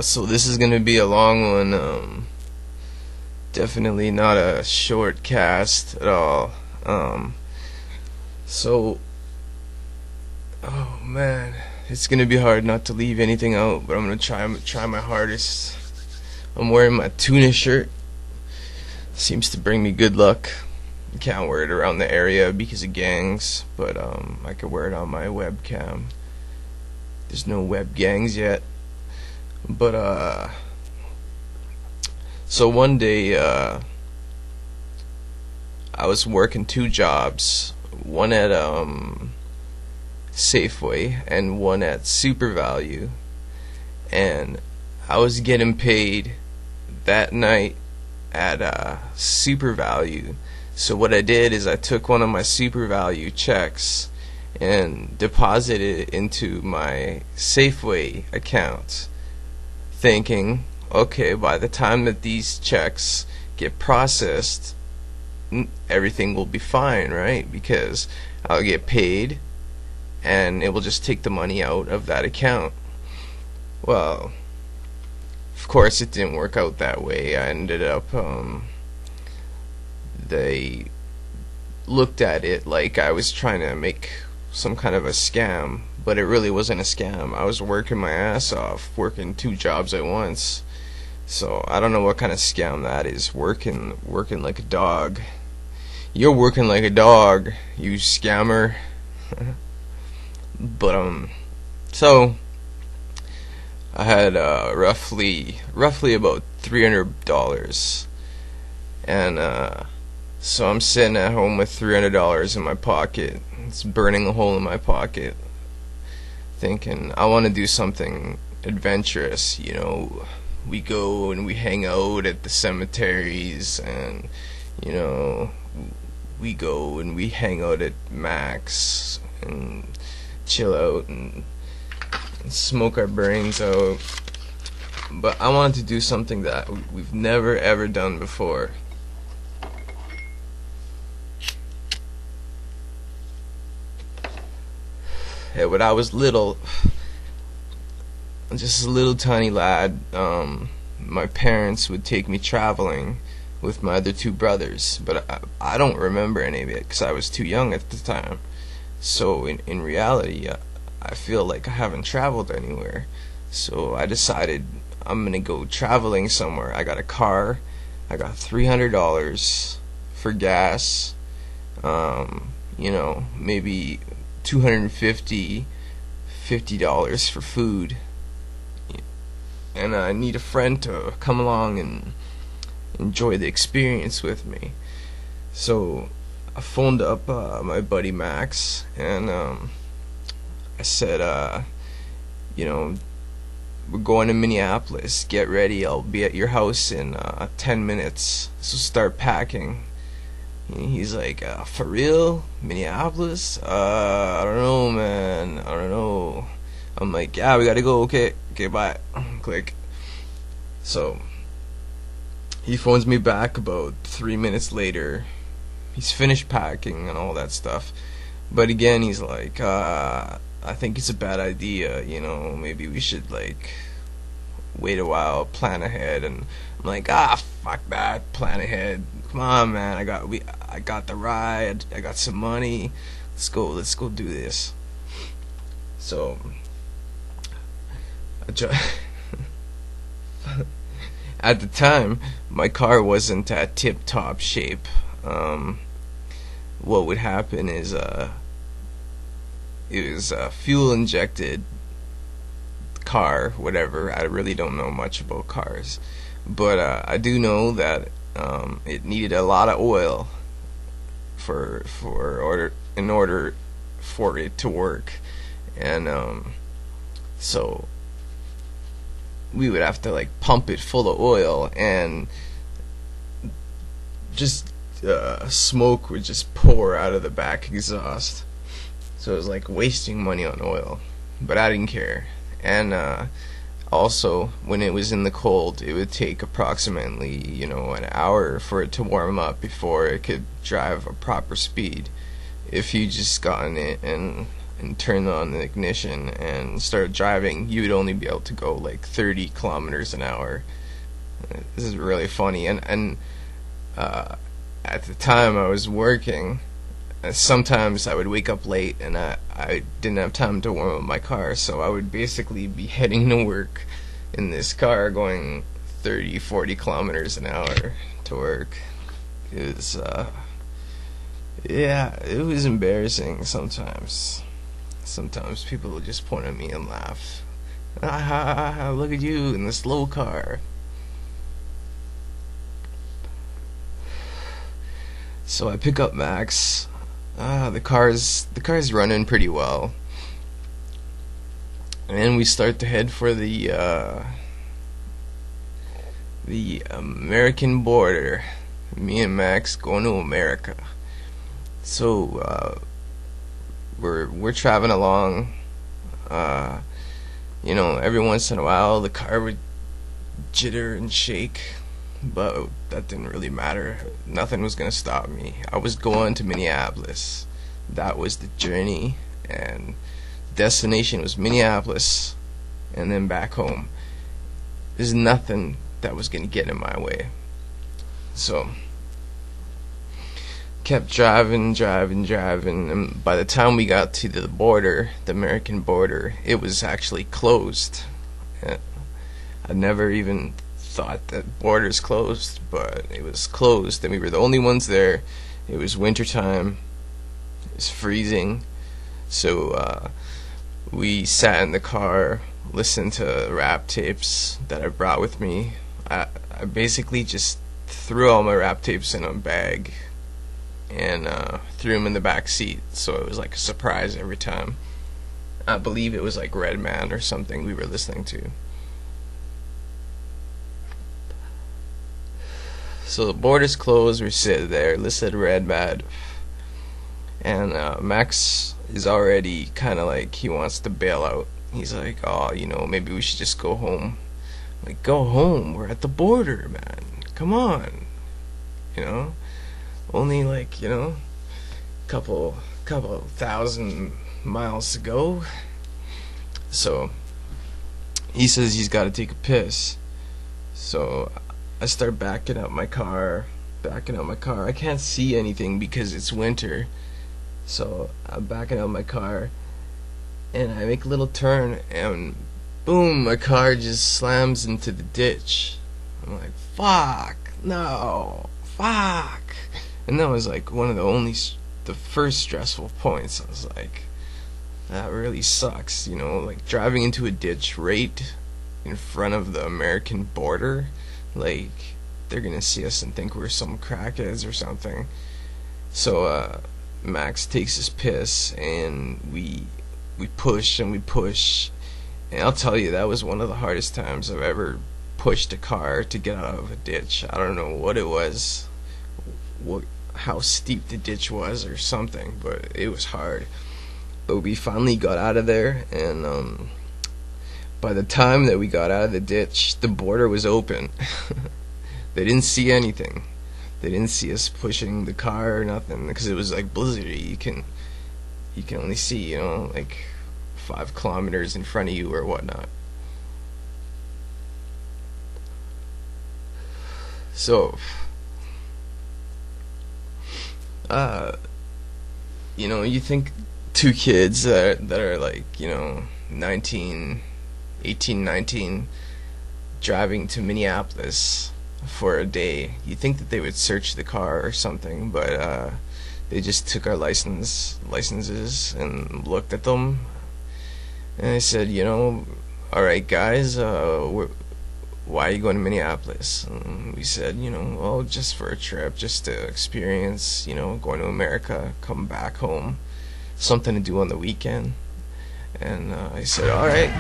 So this is gonna be a long one. Definitely not a short cast at all. Um, so, oh man, it's gonna be hard not to leave anything out, but I'm gonna try my hardest. I'm wearing my tuna shirt. Seems to bring me good luck. I can't wear it around the area because of gangs, but I could wear it on my webcam. There's no web gangs yet, but so one day I was working two jobs, one at Safeway and one at Super Value, and I was getting paid that night at Super Value. So what I did is I took one of my Super Value checks and deposited it into my Safeway account, thinking, okay, by the time that these checks get processed, everything will be fine, right? Because I'll get paid and it will just take the money out of that account. Well, of course it didn't work out that way. I ended up they looked at it like I was trying to make some kind of a scam, but it really wasn't a scam. I was working my ass off, working two jobs at once. So I don't know what kind of scam that is. Working like a dog. You're working like a dog, you scammer. But so I had roughly about $300, and so I'm sitting at home with $300 in my pocket. It's burning a hole in my pocket, thinking I want to do something adventurous. You know, we go and we hang out at the cemeteries, and you know, we go and we hang out at Max and chill out and smoke our brains out. But I wanted to do something that we've never ever done before. Yeah, when I was little, just a little tiny lad, my parents would take me traveling with my other two brothers, but I don't remember any of it because I was too young at the time. So in reality, I feel like I haven't traveled anywhere. So I decided I'm gonna go traveling somewhere. I got a car, I got $300 for gas, you know, maybe $250 $50 for food, and I need a friend to come along and enjoy the experience with me. So I phoned up my buddy Max, and I said, you know, we're going to Minneapolis, get ready, I'll be at your house in 10 minutes, so start packing. And he's like, for real? Minneapolis? I don't know, man, I don't know. I'm like, yeah, we gotta go, okay, bye. Click. So he phones me back about 3 minutes later. He's finished packing and all that stuff, but again he's like, I think it's a bad idea, you know, maybe we should like wait a while, plan ahead. And I'm like, fuck that, plan ahead, come on, man, I got the ride, I got some money, let's go do this. So at the time my car wasn't at tip-top shape. What would happen is it was a fuel injected car, whatever. I really don't know much about cars, but I do know that it needed a lot of oil in order for it to work, and so we would have to like pump it full of oil, and just smoke would just pour out of the back exhaust. So it was like wasting money on oil, but I didn't care. And also, when it was in the cold, it would take approximately, you know, an hour for it to warm up before it could drive a proper speed. If you just got in it and and turned on the ignition and started driving, you would only be able to go like 30 kilometers an hour. This is really funny. And at the time I was working, sometimes I would wake up late and I didn't have time to warm up my car, so I would basically be heading to work in this car going 30, 40 kilometers an hour to work. It was, yeah, it was embarrassing sometimes. Sometimes people would just point at me and laugh. Ah, look at you in the slow car. So I pick up Max. The car's running pretty well, and we start to head for the American border. Me and Max going to America. So we're traveling along. Every once in a while the car would jitter and shake, but that didn't really matter. Nothing was gonna stop me. I was going to Minneapolis. That was the journey, and destination was Minneapolis, and then back home. There's nothing that was gonna get in my way. So kept driving, and by the time we got to the border, the American border, it was actually closed. I never even thought that borders closed, but it was closed, and we were the only ones there. It was winter time. It was freezing, so we sat in the car, listened to rap tapes that I brought with me. I basically just threw all my rap tapes in a bag and threw them in the back seat, so it was like a surprise every time. I believe it was like Redman or something we were listening to. So the border's closed, we're sitting there, listening to Redman, and Max is already kind of like, he wants to bail out. He's like, oh, maybe we should just go home. I'm like, go home? We're at the border, man. Come on. Only like, couple thousand miles to go. So he says he's got to take a piss. So I start backing up my car. I can't see anything because it's winter. So I'm backing up my car, and I make a little turn, and boom, my car just slams into the ditch. I'm like, fuck, no, fuck. And that was like one of the first stressful points. I was like, that really sucks, like driving into a ditch right in front of the American border. Like, they're gonna see us and think we're some crackheads or something. So Max takes his piss, and we push and we push, and I'll tell you, that was one of the hardest times I've ever pushed a car to get out of a ditch. I don't know what it was, how steep the ditch was or something, but it was hard. But we finally got out of there, and by the time that we got out of the ditch, the border was open. They didn't see anything. They didn't see us pushing the car or nothing, because it was like blizzardy. You can only see, like 5 kilometers in front of you or whatnot. So you think two kids that are like, 19, driving to Minneapolis for a day, you think that they would search the car or something, but they just took our licenses and looked at them, and they said, alright guys, why are you going to Minneapolis? And we said, well, just for a trip, just to experience, going to America, come back home, something to do on the weekend. And I said, alright.